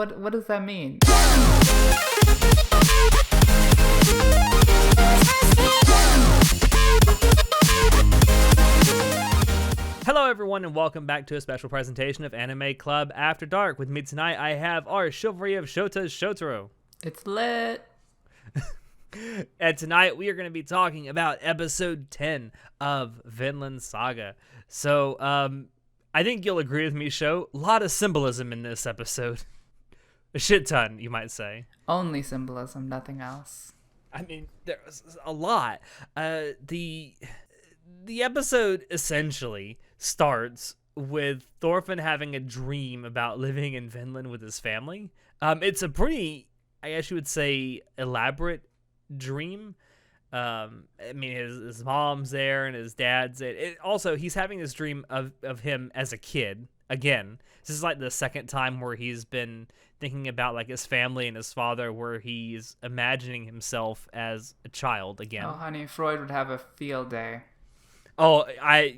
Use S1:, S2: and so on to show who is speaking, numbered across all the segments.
S1: What does that mean?
S2: Hello everyone and welcome back to a special presentation of Anime Club After Dark. With me tonight I have our Chivalry of Shota's Shotaro.
S1: It's lit.
S2: And tonight we are going to be talking about episode 10 of Vinland Saga. So, I think you'll agree with me, Sho. A lot of symbolism in this episode. A shit ton, you might say.
S1: Only symbolism, nothing else.
S2: I mean, there's a lot. The episode essentially starts with Thorfinn having a dream about living in Vinland with his family. It's a pretty, I guess you would say, elaborate dream. I mean, his mom's there and his dad's there. Also, he's having this dream of him as a kid. Again, this is like the second time where he's been thinking about like his family and his father, where he's imagining himself as a child again.
S1: Oh, honey, Freud would have a field day.
S2: Oh,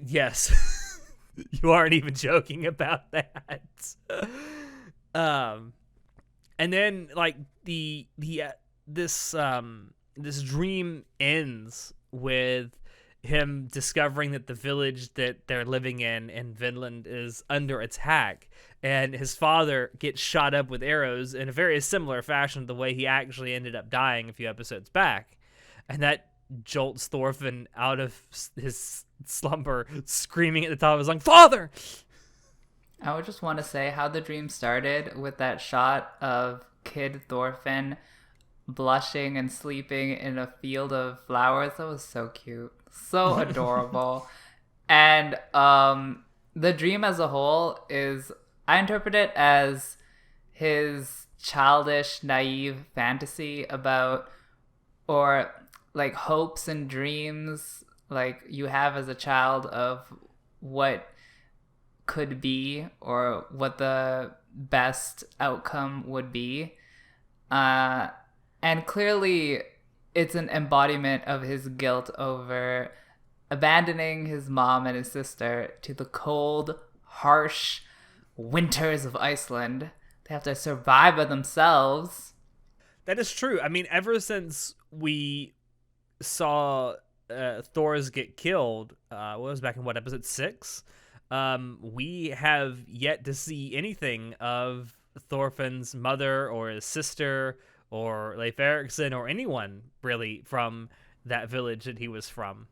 S2: yes. You aren't even joking about that. And then like this dream ends with him discovering that the village that they're living in Vinland is under attack, and his father gets shot up with arrows in a very similar fashion to the way he actually ended up dying a few episodes back. And that jolts Thorfinn out of his slumber, screaming at the top of his lungs, "Father!"
S1: I would just want to say how the dream started with that shot of kid Thorfinn blushing and sleeping in a field of flowers. That was so cute. So adorable. And the dream as a whole is, I interpret it as his childish, naive fantasy about, or like hopes and dreams like you have as a child of what could be or what the best outcome would be. And clearly it's an embodiment of his guilt over abandoning his mom and his sister to the cold, harsh winters of Iceland. They have to survive by themselves.
S2: That is true. I mean, ever since we saw Thor's get killed, what was back in episode 6? We have yet to see anything of Thorfinn's mother or his sister or Leif Erikson or anyone really from that village that he was from.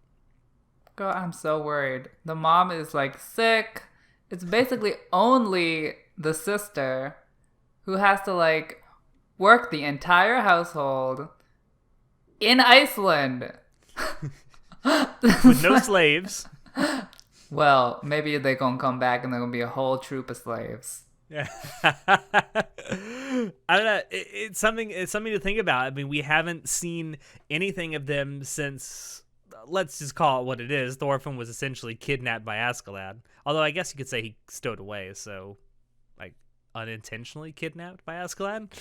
S1: Girl, I'm so worried. The mom is like sick. It's basically only the sister who has to like work the entire household in Iceland.
S2: With no slaves.
S1: Well, maybe they're gonna come back and they're gonna be a whole troop of slaves.
S2: Yeah. I don't know. It's something to think about. I mean, we haven't seen anything of them since, let's just call it what it is. Thorfinn was essentially kidnapped by ACAD. Although I guess you could say he stowed away, so like unintentionally kidnapped by ACAD.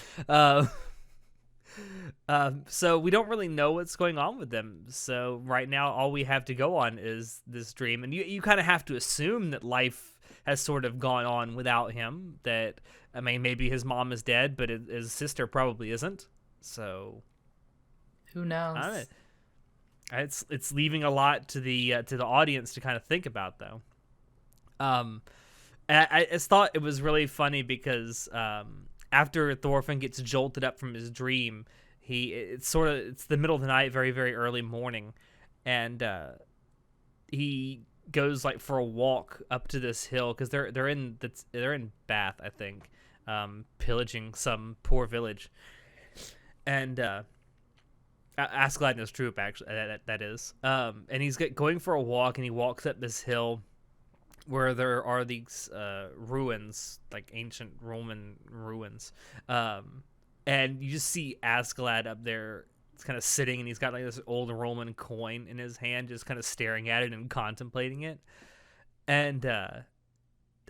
S2: So we don't really know what's going on with them. So right now, all we have to go on is this dream, and you kind of have to assume that life has sort of gone on without him. That, I mean, maybe his mom is dead, but his sister probably isn't. So
S1: who knows?
S2: I don't know. It's leaving a lot to the audience to kind of think about, though. I just thought it was really funny because after Thorfinn gets jolted up from his dream, it's the middle of the night, very, very early morning, and he goes like for a walk up to this hill because they're in Bath, I think, pillaging some poor village, and Askeladd and his troop, actually, that is, and he's going for a walk, and he walks up this hill where there are these ruins, like ancient Roman ruins, and you just see Askeladd up there. It's kind of sitting, and he's got like this old Roman coin in his hand, just kind of staring at it and contemplating it. And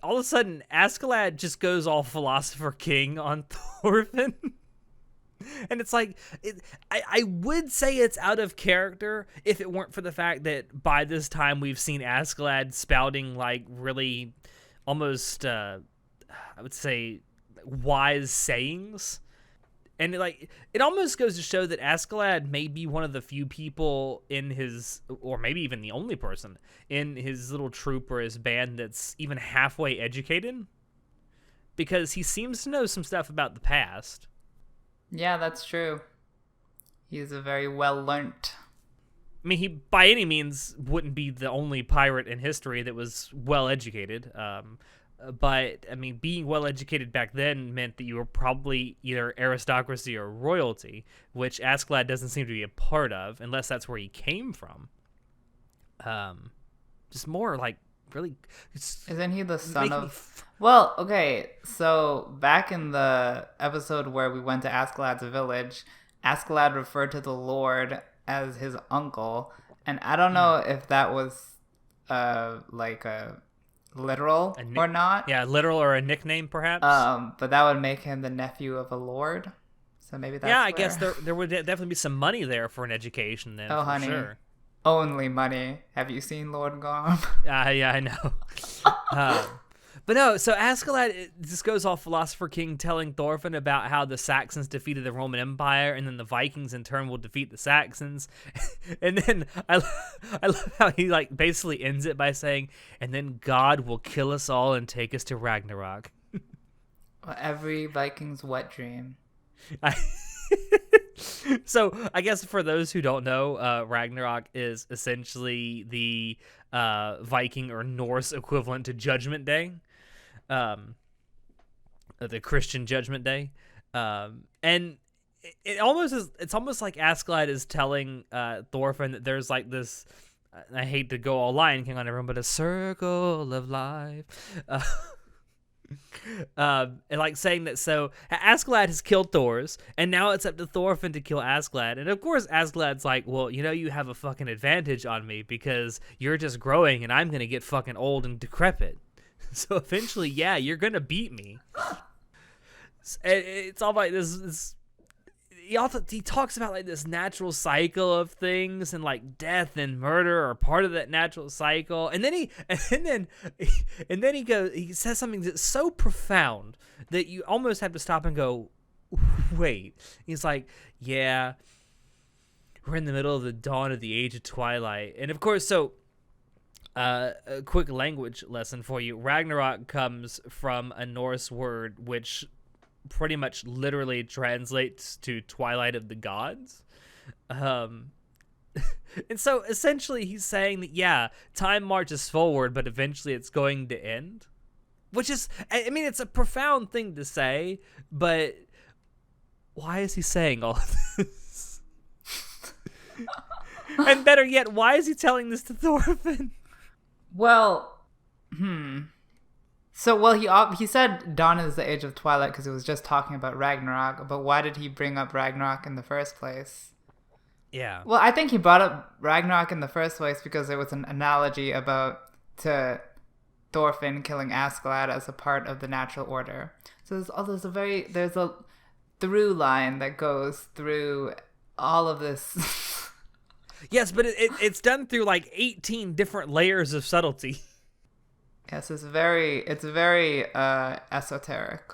S2: all of a sudden, Askeladd just goes all philosopher king on Thorfinn. And it's like, I would say it's out of character if it weren't for the fact that by this time we've seen Askeladd spouting like really almost, I would say, wise sayings. And it almost goes to show that Askeladd may be one of the few people in his, or maybe even the only person in his little troop or his band that's even halfway educated, because he seems to know some stuff about the past.
S1: Yeah, that's true. He's a very well-learnt.
S2: I mean, he by any means wouldn't be the only pirate in history that was well-educated. But, I mean, being well-educated back then meant that you were probably either aristocracy or royalty, which Askeladd doesn't seem to be a part of, unless that's where he came from. Just more, like, really...
S1: Isn't he the son of... Well, okay, so back in the episode where we went to Askeladd's village, Askeladd referred to the Lord as his uncle, and I don't know if that was, like a... literal or not.
S2: Yeah, literal or a nickname, perhaps.
S1: But that would make him the nephew of a lord. So maybe that's
S2: I guess there would definitely be some money there for an education then.
S1: Oh,
S2: for
S1: honey.
S2: Sure.
S1: Only money. Have you seen Lord Gorm?
S2: Yeah, I know. But no, so Askeladd just goes off Philosopher King telling Thorfinn about how the Saxons defeated the Roman Empire, and then the Vikings in turn will defeat the Saxons. And then I love how he like basically ends it by saying, "And then God will kill us all and take us to Ragnarok."
S1: Well, every Viking's wet dream.
S2: So I guess for those who don't know, Ragnarok is essentially the Viking or Norse equivalent to Judgment Day. The Christian Judgment Day, and it almost is. It's almost like Askeladd is telling Thorfinn that there's like this. I hate to go all Lion King on everyone, but a circle of life, and like saying that. So Askeladd has killed Thors, and now it's up to Thorfinn to kill Askeladd. And of course, Askeladd's like, well, you have a fucking advantage on me because you're just growing, and I'm gonna get fucking old and decrepit. So eventually, yeah, you're gonna beat me. It's all like this. He talks about like this natural cycle of things, and like death and murder are part of that natural cycle. And then he says something that's so profound that you almost have to stop and go, wait. He's like, yeah, we're in the middle of the dawn of the age of twilight, and of course, so. A quick language lesson for you. Ragnarok comes from a Norse word which pretty much literally translates to Twilight of the Gods. And so essentially he's saying that, yeah, time marches forward, but eventually it's going to end. Which is, I mean, it's a profound thing to say, but why is he saying all of this? And better yet, why is he telling this to Thorfinn?
S1: Well, So, he said dawn is the age of twilight because he was just talking about Ragnarok, but why did he bring up Ragnarok in the first place?
S2: Yeah.
S1: Well, I think he brought up Ragnarok in the first place because it was an analogy to Thorfinn killing Askeladd as a part of the natural order. So there's a through line that goes through all of this.
S2: Yes, but it's done through like 18 different layers of subtlety.
S1: Yes, it's very esoteric.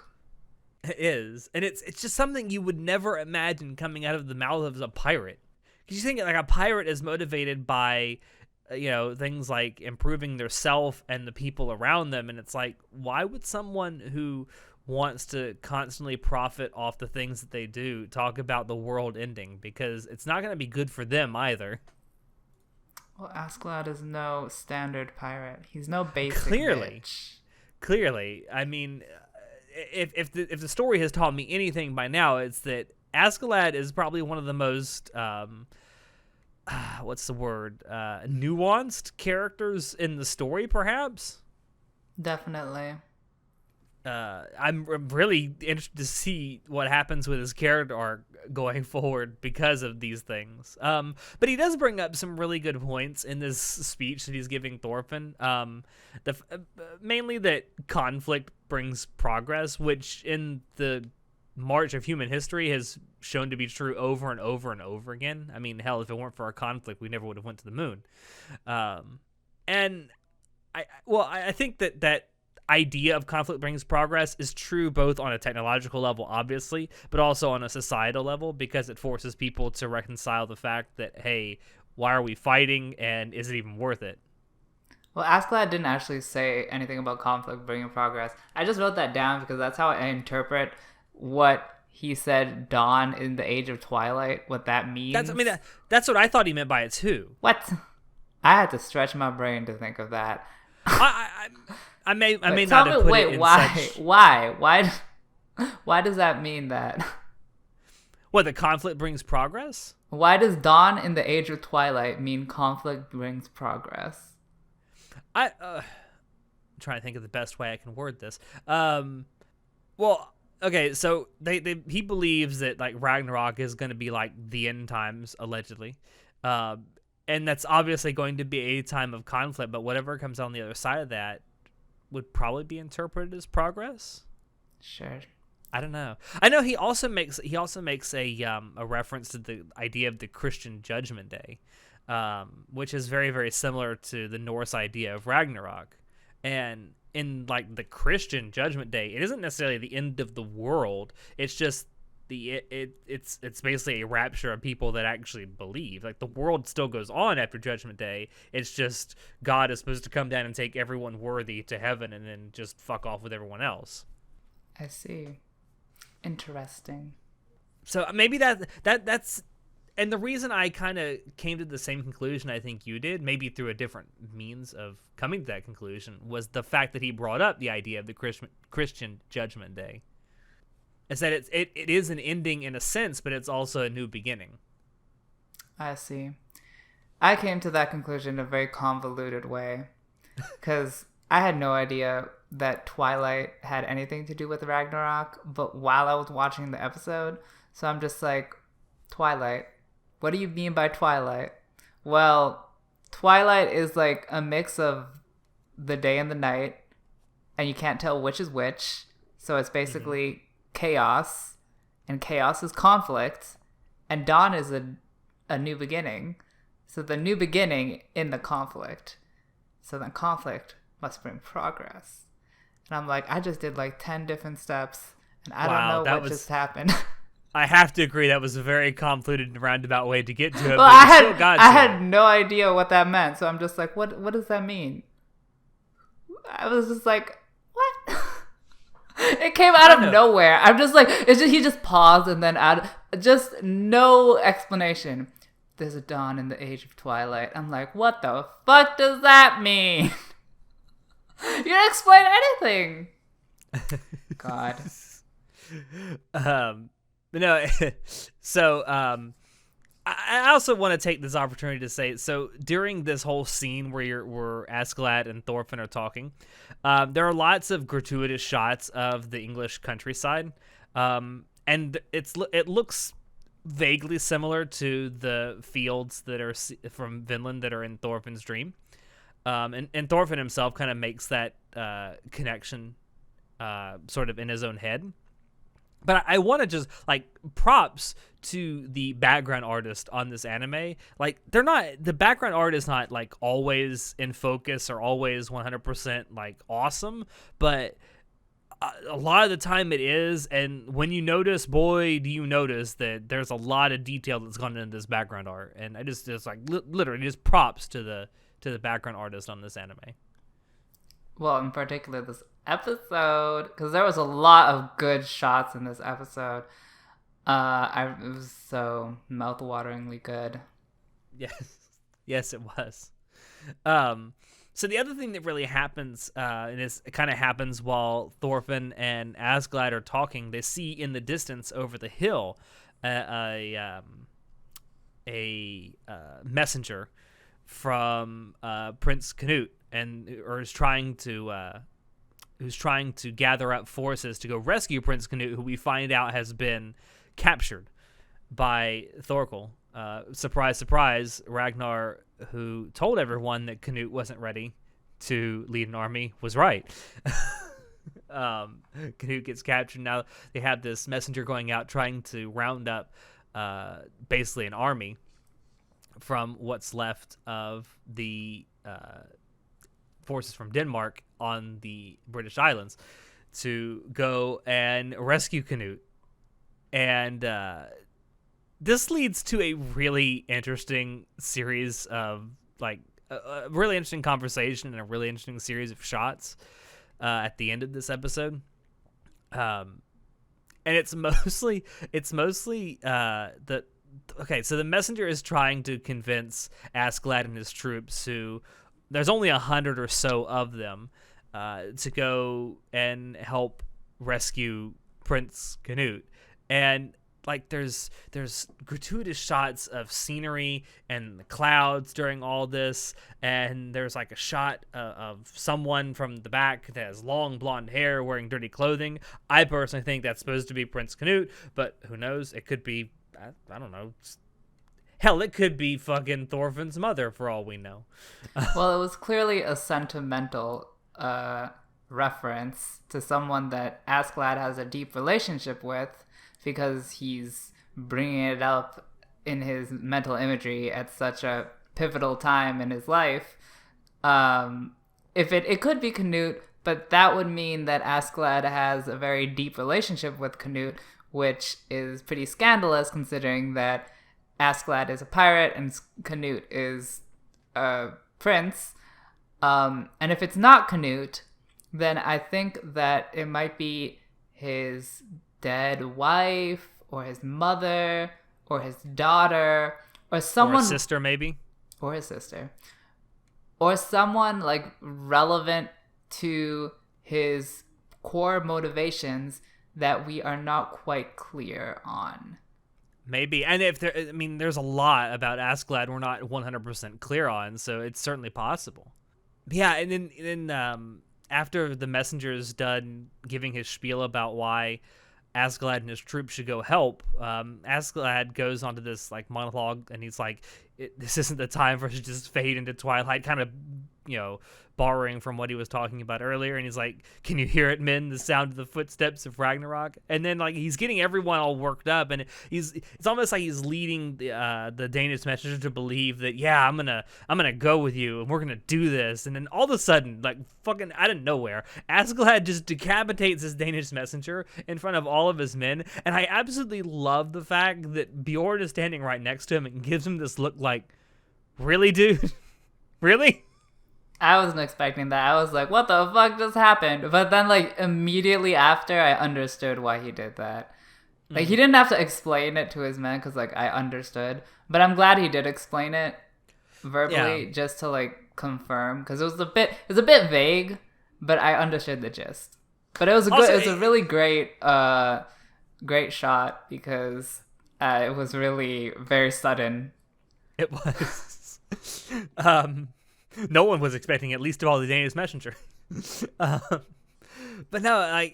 S2: It is, and it's just something you would never imagine coming out of the mouth of a pirate. Because you think like a pirate is motivated by, things like improving their self and the people around them, and it's like, why would someone who wants to constantly profit off the things that they do talk about the world ending? Because it's not going to be good for them either.
S1: Well, Askeladd is no standard pirate. He's no basic bitch.
S2: Clearly. I mean, if the story has taught me anything by now, it's that Askeladd is probably one of the most nuanced characters in the story, perhaps.
S1: Definitely.
S2: I'm really interested to see what happens with his character arc going forward because of these things. But he does bring up some really good points in this speech that he's giving Thorfinn. Mainly that conflict brings progress, which in the march of human history has shown to be true over and over and over again. I mean, hell, if it weren't for our conflict, we never would have went to the moon. And I think that idea of conflict brings progress is true both on a technological level, obviously, but also on a societal level, because it forces people to reconcile the fact that, hey, why are we fighting, and is it even worth it?
S1: Well, ASCAD didn't actually say anything about conflict bringing progress. I just wrote that down because that's how I interpret what he said, dawn in the age of twilight, what that means.
S2: That's what I thought he meant by it too.
S1: What? I had to stretch my brain to think of that.
S2: I may
S1: Wait,
S2: not have put it in such...
S1: Why does that mean that?
S2: What, the conflict brings progress?
S1: Why does dawn in the age of twilight mean conflict brings progress?
S2: I'm trying to think of the best way I can word this. Well, okay, so he believes that like Ragnarok is going to be like the end times, allegedly, and that's obviously going to be a time of conflict. But whatever comes on the other side of that would probably be interpreted as progress.
S1: Sure.
S2: I don't know. I know he also makes a reference to the idea of the Christian Judgment Day, which is very, very similar to the Norse idea of Ragnarok. And in like the Christian Judgment Day, it isn't necessarily the end of the world. It's just it's basically a rapture of people that actually believe. Like the world still goes on after Judgment Day. It's just God is supposed to come down and take everyone worthy to heaven and then just fuck off with everyone else.
S1: I see. Interesting.
S2: So maybe that's and the reason I kind of came to the same conclusion I think you did, maybe through a different means of coming to that conclusion, was the fact that he brought up the idea of the Christian Judgment Day. It's that it is an ending in a sense, but it's also a new beginning.
S1: I see. I came to that conclusion in a very convoluted way, because I had no idea that Twilight had anything to do with Ragnarok, but while I was watching the episode, so I'm just like, Twilight? What do you mean by Twilight? Well, Twilight is like a mix of the day and the night, and you can't tell which is which, so it's basically chaos, and chaos is conflict, and dawn is a new beginning, so the new beginning in the conflict, so then conflict must bring progress. And I'm like, I just did like 10 different steps, and I don't know what just happened.
S2: I have to agree that was a very convoluted and roundabout way to get to it.
S1: Well, I had no idea what that meant, so I'm just like, what does that mean? I was just like, what? It came out of nowhere. I'm just like, he just paused and then just no explanation. There's a dawn in the age of twilight. I'm like, what the fuck does that mean? You didn't explain anything. God.
S2: No, so I also want to take this opportunity to say, so during this whole scene where Askeladd and Thorfinn are talking, there are lots of gratuitous shots of the English countryside, and it looks vaguely similar to the fields that are from Vinland that are in Thorfinn's dream, and Thorfinn himself kind of makes that connection sort of in his own head. But I want to just, like, props to the background artist on this anime. Like, the background art is not, like, always in focus or always 100%, like, awesome. But a lot of the time it is. And when you notice, boy, do you notice that there's a lot of detail that's gone into this background art. And I just like, literally, just props to the background artist on this anime.
S1: Well, in particular, this episode, because there was a lot of good shots in this episode. It was so mouth-wateringly good.
S2: Yes, it was. So the other thing that really happens, and it kind of happens while Thorfinn and Askeladd are talking, they see in the distance over the hill a messenger from Prince Canute, who's trying to gather up forces to go rescue Prince Canute, who we find out has been captured by Thorkel. Surprise, surprise, Ragnar, who told everyone that Canute wasn't ready to lead an army, was right. Canute gets captured. Now they have this messenger going out trying to round up basically an army from what's left of the forces from Denmark on the British Islands to go and rescue Canute. And this leads to a really interesting series of like a really interesting conversation and a really interesting series of shots at the end of this episode. And it's mostly the okay. So the messenger is trying to convince Askeladd and his troops, who there's only 100 or so of them, to go and help rescue Prince Canute. And like there's gratuitous shots of scenery and the clouds during all this, and there's like a shot of someone from the back that has long blonde hair wearing dirty clothing. I personally think that's supposed to be Prince Canute, but who knows? It could be, I don't know. Hell, it could be fucking Thorfinn's mother for all we know.
S1: Well, it was clearly a sentimental reference to someone that Askeladd has a deep relationship with, because he's bringing it up in his mental imagery at such a pivotal time in his life. If it could be Canute, but that would mean that Askeladd has a very deep relationship with Canute, which is pretty scandalous considering that Askeladd is a pirate and Canute is a prince. And if it's not Canute, then I think that it might be his dead wife or his mother or his daughter or someone,
S2: or a sister maybe,
S1: or his sister, or someone like relevant to his core motivations that we are not quite clear on.
S2: Maybe. And if there, I mean, there's a lot about Askeladd we're not 100% clear on, so it's certainly possible. Yeah, and then after the messenger is done giving his spiel about why Askeladd and his troops should go help, Askeladd goes onto this like monologue, and he's like, this isn't the time for us to just fade into twilight, kind of, borrowing from what he was talking about earlier. And he's like, can you hear it, men? The sound of the footsteps of Ragnarok. And then like he's getting everyone all worked up, and it's almost like he's leading the Danish messenger to believe that, yeah, I'm gonna go with you and we're gonna do this. And then all of a sudden, like fucking out of nowhere, Askeladd just decapitates his Danish messenger in front of all of his men. And I absolutely love the fact that Bjorn is standing right next to him and gives him this look like, really, dude? Really?
S1: I wasn't expecting that. I was like, what the fuck just happened? But then, like, immediately after, I understood why he did that. Like, he didn't have to explain it to his men, because, like, I understood. But I'm glad he did explain it verbally, just to, like, confirm. Because it was a bit vague, but I understood the gist. But it was a really great shot, because it was really very sudden.
S2: It was. No one was expecting, at least of all the Danish messenger. But no, like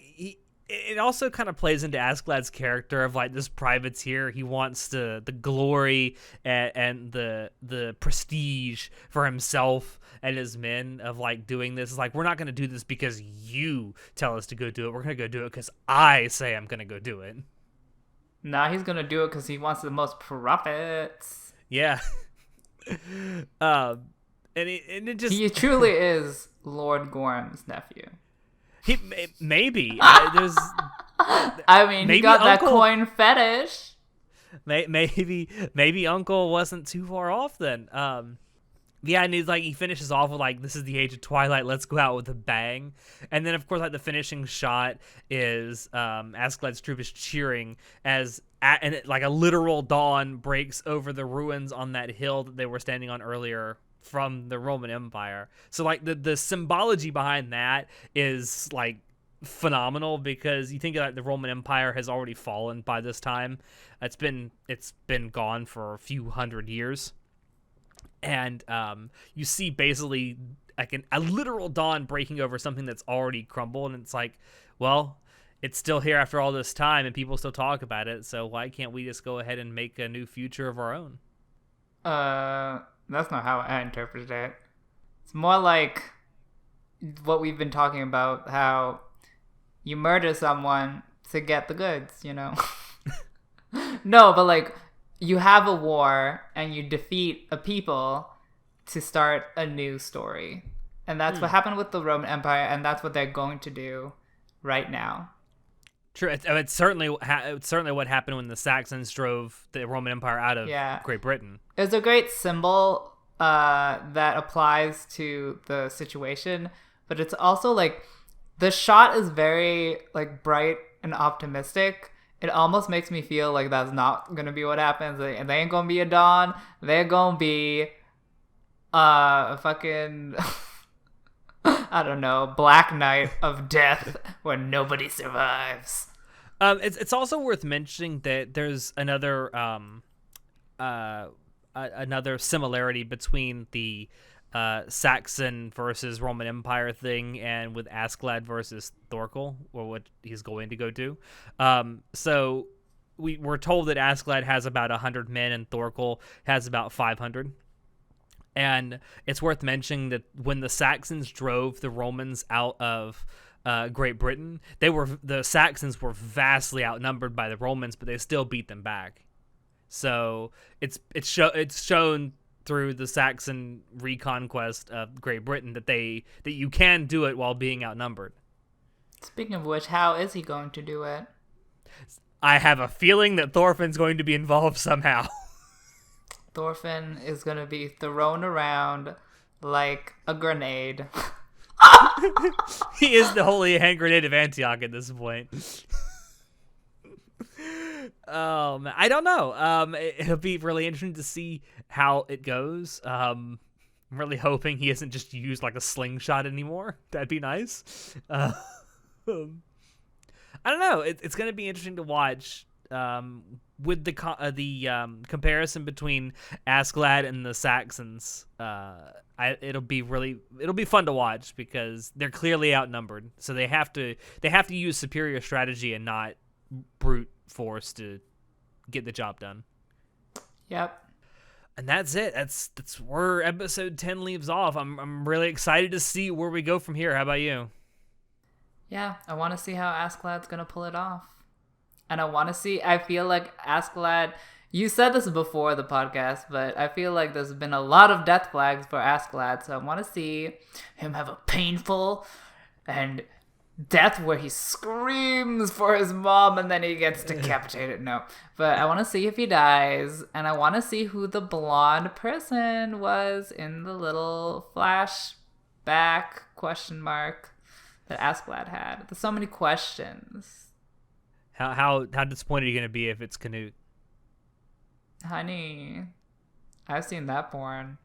S2: it also kind of plays into Askeladd's character of like this privateer. He wants the glory and the prestige for himself and his men of like doing this. It's like, we're not going to do this because you tell us to go do it. We're going to go do it because I say I'm going to go do it.
S1: Nah, he's going to do it because he wants the most profits.
S2: Yeah. And it just...
S1: He truly is Lord Gorham's nephew.
S2: He maybe. There's...
S1: I mean, he got Uncle, that coin fetish.
S2: Maybe Uncle wasn't too far off then. Yeah, and he finishes off with like, this is the age of twilight, let's go out with a bang. And then of course like the finishing shot is Askeladd's troop is cheering as like a literal dawn breaks over the ruins on that hill that they were standing on earlier from the Roman Empire. So like the symbology behind that is like phenomenal, because you think like the Roman Empire has already fallen by this time. It's been gone for a few hundred years. And you see basically like a literal dawn breaking over something that's already crumbled, and it's like, well, it's still here after all this time and people still talk about it, so why can't we just go ahead and make a new future of our own?
S1: That's not how I interpreted it. It's more like what we've been talking about, how you murder someone to get the goods, No, but like, you have a war and you defeat a people to start a new story. And that's what happened with the Roman Empire, and that's what they're going to do right now.
S2: True. It's certainly what happened when the Saxons drove the Roman Empire out of Great Britain.
S1: It's a great symbol that applies to the situation, but it's also like the shot is very like bright and optimistic. It almost makes me feel like that's not gonna be what happens. They ain't gonna be a dawn. They're gonna be a fucking I don't know, Black Night of death where nobody survives.
S2: It's also worth mentioning that there's another another similarity between the Saxon versus Roman Empire thing and with Askeladd versus Thorkel, or what he's going to go do. So we're told that Askeladd has about 100 men and Thorkel has about 500. And it's worth mentioning that when the Saxons drove the Romans out of Great Britain, the Saxons were vastly outnumbered by the Romans, but they still beat them back. So it's shown through the Saxon reconquest of Great Britain that you can do it while being outnumbered.
S1: Speaking of which, how is he going to do it?
S2: I have a feeling that Thorfinn's going to be involved somehow.
S1: Thorfinn is going to be thrown around like a grenade.
S2: He is the holy hand grenade of Antioch at this point. I don't know. It'll be really interesting to see how it goes. I'm really hoping he isn't just used like a slingshot anymore. That'd be nice. I don't know. It's going to be interesting to watch. With the comparison between Askeladd and the Saxons, it'll be fun to watch because they're clearly outnumbered. So they have to use superior strategy and not brute force to get the job done.
S1: Yep.
S2: And that's it. That's where episode 10 leaves off. I'm really excited to see where we go from here. How about you?
S1: Yeah, I want to see how Askeladd's gonna pull it off. And I feel like Askeladd, you said this before the podcast, but I feel like there's been a lot of death flags for Askeladd, so I want to see him have a painful and death where he screams for his mom and then he gets decapitated. No, but I want to see if he dies, and I want to see who the blonde person was in the little flashback question mark that Askeladd had. There's so many questions.
S2: How disappointed are you going to be if it's Canute?
S1: Honey, I've seen that porn.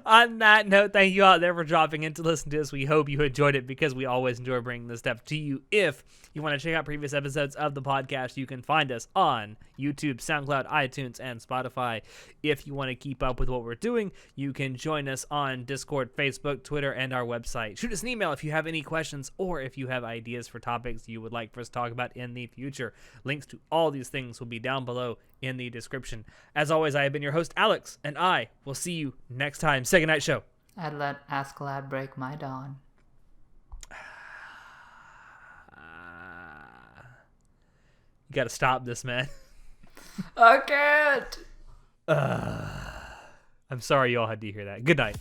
S2: On that note, thank you out there for dropping in to listen to us. We hope you enjoyed it because we always enjoy bringing this stuff to you. If you want to check out previous episodes of the podcast, you can find us on YouTube, SoundCloud, iTunes, and Spotify. If you want to keep up with what we're doing, you can join us on Discord, Facebook, Twitter, and our website. Shoot us an email if you have any questions or if you have ideas for topics you would like for us to talk about in the future. Links to all these things will be down below in the description. As always, I have been your host, Alex, and I will see you next time. Say goodnight, show.
S1: I'd let Askeladd break my dawn.
S2: You gotta stop this, man.
S1: I can't.
S2: I'm sorry you all had to hear that. Good night.